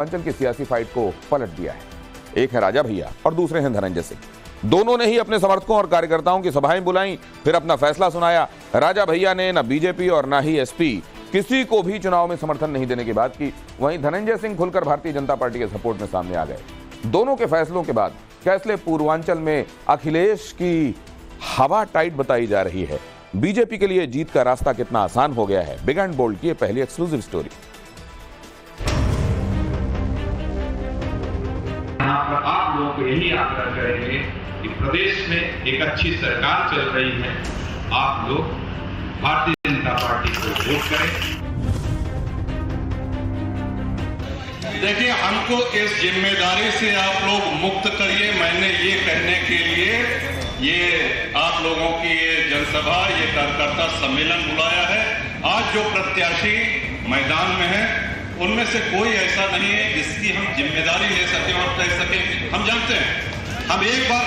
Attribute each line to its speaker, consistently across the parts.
Speaker 1: पूर्वांचल की सियासी फाइट को पलट दिया है। एक है राजा भैया और दूसरे हैं धनंजय सिंह। दोनों ने ही अपने समर्थकों और कार्यकर्ताओं की सभाएं बुलाई, फिर अपना फैसला सुनाया। राजा भैया ने न बीजेपी और न ही एसपी किसी को भी चुनाव में समर्थन नहीं देने की बात की। वहीं धनंजय सिंह खुलकर भारतीय जनता पार्टी के सपोर्ट में सामने आ गए। दोनों के फैसलों के बाद कैसले पूर्वांचल में अखिलेश की हवा टाइट बताई जा रही है। बीजेपी के लिए जीत का रास्ता कितना आसान हो गया है, बिग एंड बोल्ड की पहली एक्सक्लूसिव स्टोरी।
Speaker 2: आप लोगों को यही आग्रह करेंगे कि प्रदेश में एक अच्छी सरकार चल रही है, आप लोग भारतीय जनता पार्टी को वोट करें।
Speaker 3: देखिए, हमको इस जिम्मेदारी से आप लोग मुक्त करिए। मैंने ये कहने के लिए ये आप लोगों की ये जनसभा, ये कार्यकर्ता सम्मेलन बुलाया है। आज जो प्रत्याशी मैदान में है उनमें से कोई ऐसा नहीं है जिसकी हम जिम्मेदारी ले सके और कह सके। हम जानते हैं, हम एक बार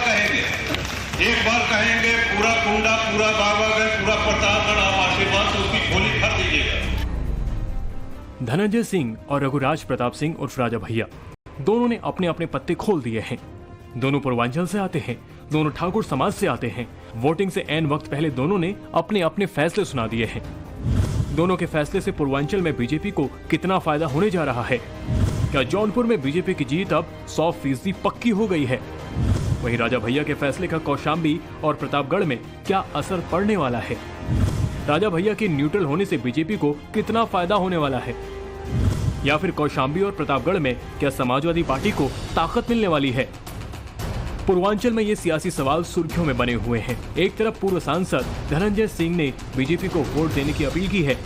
Speaker 3: कहेंगे पूरा कुंडा, पूरा बाबागंज, पूरा प्रतापगढ़ आप आशीर्वाद से उसकी झोली भर दीजिएगा।
Speaker 4: धनंजय सिंह और रघुराज प्रताप सिंह उर्फ राजा भैया दोनों ने अपने अपने पत्ते खोल दिए हैं। दोनों पूर्वांचल से आते हैं, दोनों ठाकुर समाज से आते हैं। वोटिंग से ऐन वक्त पहले दोनों ने अपने अपने फैसले सुना दिए हैं। दोनों के फैसले से पूर्वांचल में बीजेपी को कितना फायदा होने जा रहा है? क्या जौनपुर में बीजेपी की जीत अब 100% पक्की हो गई है? वहीं राजा भैया के फैसले का कौशाम्बी और प्रतापगढ़ में क्या असर पड़ने वाला है? राजा भैया के न्यूट्रल होने से बीजेपी को कितना फायदा होने वाला है? या फिर कौशाम्बी और प्रतापगढ़ में क्या समाजवादी पार्टी को ताकत मिलने वाली है? पूर्वांचल में ये सियासी सवाल सुर्खियों में बने हुए हैं। एक तरफ पूर्व सांसद धनंजय सिंह ने बीजेपी को वोट देने की अपील की है,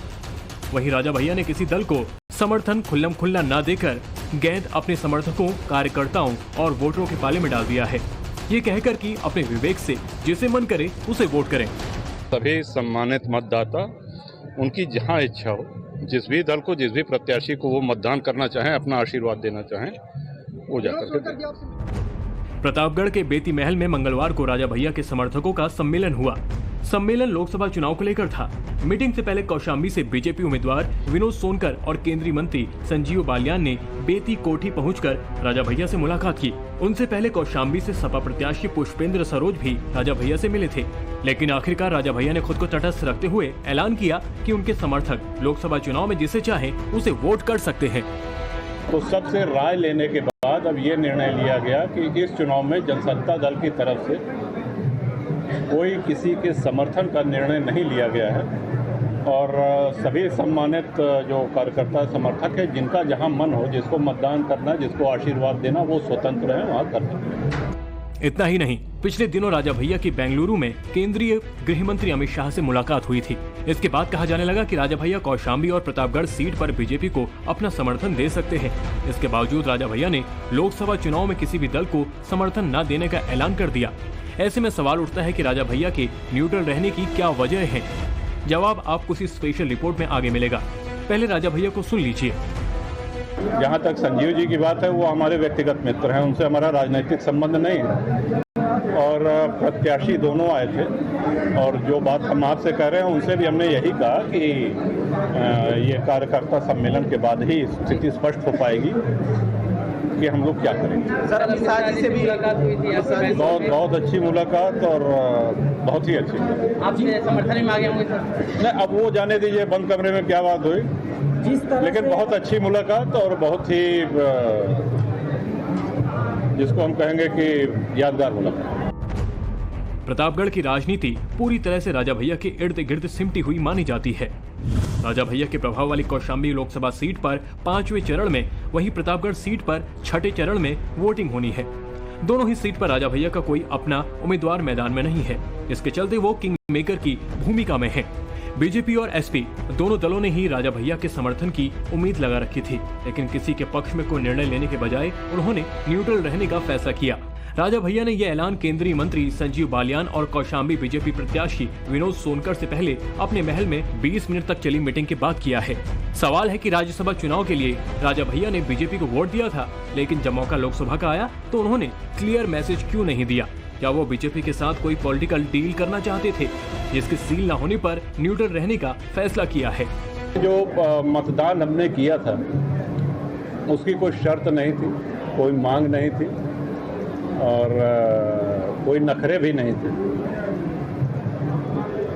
Speaker 4: वहीं राजा भैया ने किसी दल को समर्थन खुल्लम खुल्ला न देकर गेंद अपने समर्थकों, कार्यकर्ताओं और वोटरों के पाले में डाल दिया है, ये कहकर कि अपने विवेक से जिसे मन करे उसे वोट करें।
Speaker 3: सभी सम्मानित मतदाता उनकी जहां इच्छा हो, जिस भी दल को, जिस भी प्रत्याशी को वो मतदान करना चाहें, अपना आशीर्वाद देना चाहें, वो जाकर के दें।
Speaker 4: प्रतापगढ़ के बेती महल में मंगलवार को राजा भैया के समर्थकों का सम्मेलन हुआ। सम्मेलन लोकसभा चुनाव को लेकर था। मीटिंग से पहले कौशाम्बी से बीजेपी उम्मीदवार विनोद सोनकर और केंद्रीय मंत्री संजीव बालियान ने बेती कोठी पहुंचकर राजा भैया से मुलाकात की। उनसे पहले कौशाम्बी से सपा प्रत्याशी पुष्पेंद्र सरोज भी राजा भैया से मिले थे, लेकिन आखिरकार राजा भैया ने खुद को तटस्थ रखते हुए ऐलान किया कि उनके समर्थक लोकसभा चुनाव में जिसे चाहे उसे वोट कर सकते हैं।
Speaker 5: तो सबसे राय लेने के बाद अब ये निर्णय लिया गया कि इस चुनाव में जनसत्ता दल की तरफ से कोई किसी के समर्थन का निर्णय नहीं लिया गया है और सभी सम्मानित जो कार्यकर्ता समर्थक है, जिनका जहां मन हो, जिसको मतदान करना, जिसको आशीर्वाद देना, वो स्वतंत्र है, वहां कर सकते हैं।
Speaker 4: इतना ही नहीं, पिछले दिनों राजा भैया की बेंगलुरु में केंद्रीय गृह मंत्री अमित शाह से मुलाकात हुई थी। इसके बाद कहा जाने लगा कि राजा भैया कौशाम्बी और प्रतापगढ़ सीट पर बीजेपी को अपना समर्थन दे सकते हैं। इसके बावजूद राजा भैया ने लोकसभा चुनाव में किसी भी दल को समर्थन न देने का ऐलान कर दिया। ऐसे में सवाल उठता है कि राजा भैया के न्यूट्रल रहने की क्या वजह है? जवाब आपको इस स्पेशल रिपोर्ट में आगे मिलेगा। पहले राजा भैया को सुन लीजिए।
Speaker 5: जहाँ तक संजीव जी की बात है, वो हमारे व्यक्तिगत मित्र हैं, उनसे हमारा राजनीतिक संबंध नहीं है और प्रत्याशी दोनों आए थे और जो बात हम आपसे कह रहे हैं उनसे भी हमने यही कहा कि ये कार्यकर्ता सम्मेलन के बाद ही स्थिति स्पष्ट हो पाएगी कि हम लोग क्या करेंगे।
Speaker 6: सर, अमित शाह जी से भी मुलाकात हुई थी,
Speaker 5: बहुत अच्छी मुलाकात और बहुत ही अच्छी।
Speaker 6: आपसे समर्थन में आगे होंगे सर?
Speaker 5: नहीं, अब वो जाने दीजिए बंद कमरे में क्या बात हुई, लेकिन बहुत अच्छी मुलाकात और बहुत ही जिसको हम कहेंगे कि यादगार मुलाकात।
Speaker 4: प्रतापगढ़ की राजनीति पूरी तरह से राजा भैया के इर्द गिर्द सिमटी हुई मानी जाती है। राजा भैया के प्रभाव वाली कौशाम्बी लोकसभा सीट पर 5वें चरण में, वहीं प्रतापगढ़ सीट पर 6ठे चरण में वोटिंग होनी है। दोनों ही सीट पर राजा भैया का कोई अपना उम्मीदवार मैदान में नहीं है, इसके चलते वो किंग मेकर की भूमिका में है। बीजेपी और एसपी दोनों दलों ने ही राजा भैया के समर्थन की उम्मीद लगा रखी थी, लेकिन किसी के पक्ष में कोई निर्णय लेने के बजाय उन्होंने न्यूट्रल रहने का फैसला किया। राजा भैया ने यह ऐलान केंद्रीय मंत्री संजीव बालियान और कौशाम्बी बीजेपी प्रत्याशी विनोद सोनकर से पहले अपने महल में 20 मिनट तक चली मीटिंग के बाद किया है। सवाल है कि राज्यसभा चुनाव के लिए राजा भैया ने बीजेपी को वोट दिया था, लेकिन जब मौका लोकसभा का आया तो उन्होंने क्लियर मैसेज क्यों नहीं दिया? क्या वो बीजेपी के साथ कोई पॉलिटिकल डील करना चाहते थे, जिसकी सील न होने पर न्यूट्रल रहने का फैसला किया है?
Speaker 5: जो मतदान हमने किया था उसकी कोई शर्त नहीं थी, कोई मांग नहीं थी और कोई नखरे भी नहीं थे।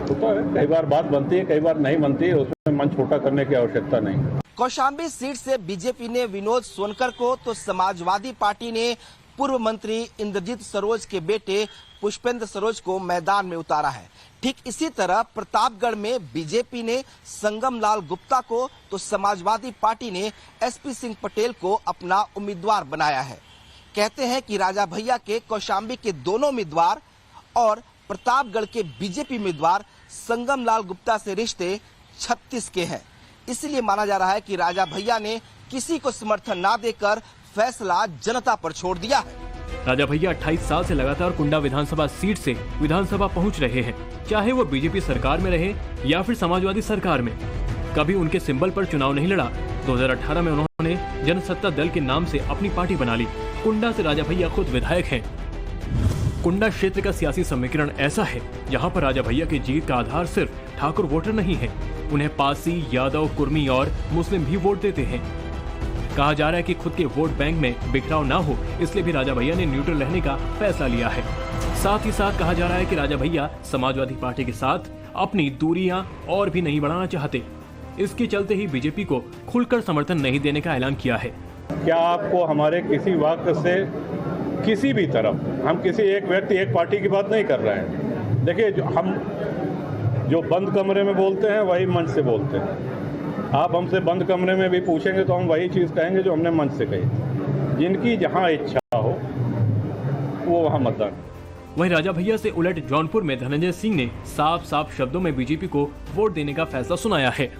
Speaker 5: तो कई बार बात बनती है, कई बार नहीं बनती है, उसमें मन छोटा करने की आवश्यकता नहीं।
Speaker 7: कौशाम्बी सीट से बीजेपी ने विनोद सोनकर को तो समाजवादी पार्टी ने पूर्व मंत्री इंद्रजीत सरोज के बेटे पुष्पेंद्र सरोज को मैदान में उतारा है। ठीक इसी तरह प्रतापगढ़ में बीजेपी ने संगम लाल गुप्ता को तो समाजवादी पार्टी ने एसपी सिंह पटेल को अपना उम्मीदवार बनाया है। कहते हैं कि राजा भैया के कौशाम्बी के दोनों उम्मीदवार और प्रतापगढ़ के बीजेपी उम्मीदवार संगम लाल गुप्ता से रिश्ते 36 के हैं। इसलिए माना जा रहा है कि राजा भैया ने किसी को समर्थन ना देकर फैसला जनता पर छोड़ दिया है।
Speaker 4: राजा भैया 28 साल से लगातार कुंडा विधानसभा सीट से विधानसभा पहुंच रहे हैं, चाहे वो बीजेपी सरकार में रहे या फिर समाजवादी सरकार में। कभी उनके सिंबल पर चुनाव नहीं लड़ा। 2018 में उन्होंने जनसत्ता दल के नाम से अपनी पार्टी बना ली। कुंडा से राजा भैया खुद विधायक हैं। कुंडा क्षेत्र का सियासी समीकरण ऐसा है जहां पर राजा भैया की जीत का आधार सिर्फ ठाकुर वोटर नहीं है, उन्हें पासी, यादव, कुर्मी और मुस्लिम भी वोट देते हैं। कहा जा रहा है कि खुद के वोट बैंक में बिखराव ना हो, इसलिए भी राजा भैया ने न्यूट्रल रहने का फैसला लिया है। साथ ही साथ कहा जा रहा है कि राजा भैया समाजवादी पार्टी के साथ अपनी दूरियां और भी नहीं बढ़ाना चाहते। इसके चलते ही बीजेपी को खुलकर समर्थन नहीं देने का ऐलान किया है।
Speaker 5: क्या आपको हमारे किसी वाक्य से किसी भी तरफ, हम किसी एक व्यक्ति, एक पार्टी की बात नहीं कर रहे हैं। देखिए, हम जो बंद कमरे में बोलते हैं वही मंच से बोलते हैं। आप हमसे बंद कमरे में भी पूछेंगे तो हम वही चीज़ कहेंगे जो हमने मंच से कही। जिनकी जहां इच्छा हो वो वहां मतदान।
Speaker 4: वहीं राजा भैया से उलट जौनपुर में धनंजय सिंह ने साफ साफ शब्दों में बीजेपी को वोट देने का फैसला सुनाया है।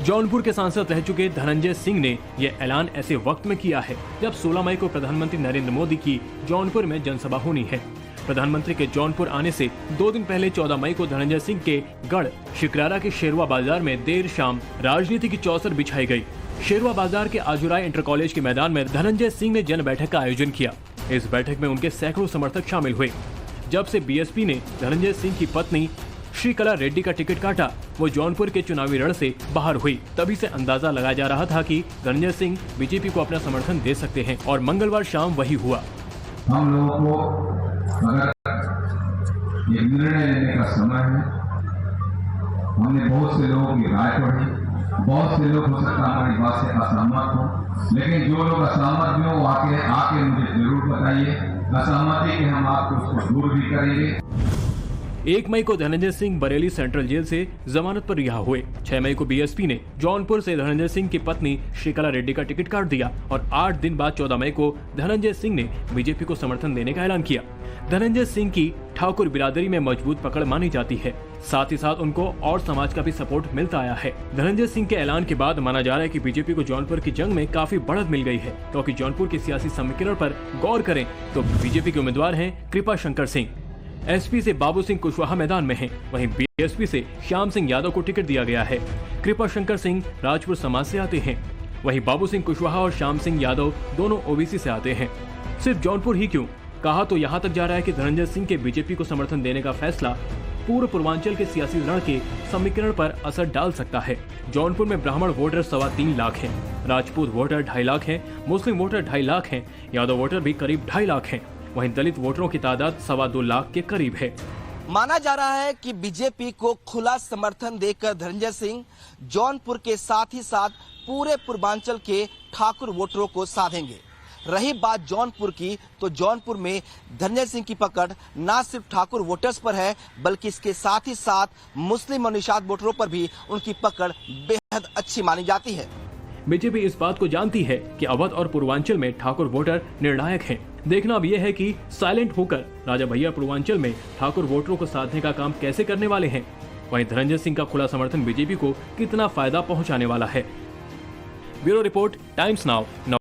Speaker 4: जौनपुर के सांसद रह चुके धनंजय सिंह ने यह ऐलान ऐसे वक्त में किया है जब 16 मई को प्रधानमंत्री नरेंद्र मोदी की जौनपुर में जनसभा होनी है। प्रधानमंत्री के जौनपुर आने से 2 दिन पहले 14 मई को धनंजय सिंह के गढ़ शिकरारा के शेरवा बाजार में देर शाम राजनीति की चौसर बिछाई गई। शेरवा बाजार के आजुराय इंटर कॉलेज के मैदान में धनंजय सिंह ने जन बैठक का आयोजन किया। इस बैठक में उनके सैकड़ों समर्थक शामिल हुए। जब से बीएसपी ने धनंजय सिंह की पत्नी श्रीकला रेड्डी का टिकट काटा, वो जौनपुर के चुनावी रण से बाहर हुई। तभी से अंदाजा लगाया जा रहा था कि धनंजय सिंह बीजेपी को अपना समर्थन दे सकते हैं और मंगलवार शाम वही हुआ।
Speaker 8: हम लोगों को अगर ये निर्णय लेने का समय है, हमने बहुत से लोगों की राय पढ़ी, बहुत से लोग हो सकता है हमारी बात से असहमत हो, लेकिन जो लोग असहमत भी हो वो आके मुझे जरूर बताइए। असहमति के हम आपको उसको दूर भी करेंगे।
Speaker 4: 1 मई को धनंजय सिंह बरेली सेंट्रल जेल से जमानत पर रिहा हुए। 6 मई को बीएसपी ने जौनपुर से धनंजय सिंह की पत्नी श्रीकला रेड्डी का टिकट काट दिया और 8 दिन बाद 14 मई को धनंजय सिंह ने बीजेपी को समर्थन देने का ऐलान किया। धनंजय सिंह की ठाकुर बिरादरी में मजबूत पकड़ मानी जाती है। साथ ही साथ उनको और समाज का भी सपोर्ट मिलता आया है। धनंजय सिंह के ऐलान के बाद माना जा रहा है कि बीजेपी को जौनपुर की जंग में काफी बढ़त मिल गई है, क्योंकि जौनपुर के सियासी समीकरण पर गौर करें तो बीजेपी के उम्मीदवार हैं कृपा शंकर सिंह, एसपी से बाबू सिंह कुशवाहा मैदान में हैं, वहीं बीएसपी से श्याम सिंह यादव को टिकट दिया गया है। कृपा शंकर सिंह राजपुर समाज से आते हैं, वहीं बाबू सिंह कुशवाहा और श्याम सिंह यादव दोनों ओबीसी से आते हैं। सिर्फ जौनपुर ही क्यों, कहा तो यहाँ तक जा रहा है कि धनंजय सिंह के बीजेपी को समर्थन देने का फैसला पूर्व पूर्वांचल के सियासी रण के समीकरण पर असर डाल सकता है। जौनपुर में ब्राह्मण वोटर 3.25 लाख हैं, राजपूत वोटर 2.5 लाख हैं, मुस्लिम वोटर 2.5 लाख हैं, यादव वोटर भी करीब 2.5 लाख हैं, वहीं दलित वोटरों की तादाद 2.25 लाख के करीब है।
Speaker 7: माना जा रहा है कि बीजेपी को खुला समर्थन देकर धनंजय सिंह जौनपुर के साथ ही साथ पूरे पूर्वांचल के ठाकुर वोटरों को साधेंगे। रही बात जौनपुर की, तो जौनपुर में धनंजय सिंह की पकड़ न सिर्फ ठाकुर वोटर्स पर है, बल्कि इसके साथ ही साथ मुस्लिम और निषाद वोटरों पर भी उनकी पकड़ बेहद अच्छी मानी जाती है।
Speaker 4: बीजेपी इस बात को जानती है कि अवध और पूर्वांचल में ठाकुर वोटर निर्णायक हैं। देखना अब यह है कि साइलेंट होकर राजा भैया पूर्वांचल में ठाकुर वोटरों को साधने का काम कैसे करने वाले हैं। वहीं धनंजय सिंह का खुला समर्थन बीजेपी को कितना फायदा पहुंचाने वाला है। Bureau report, times now.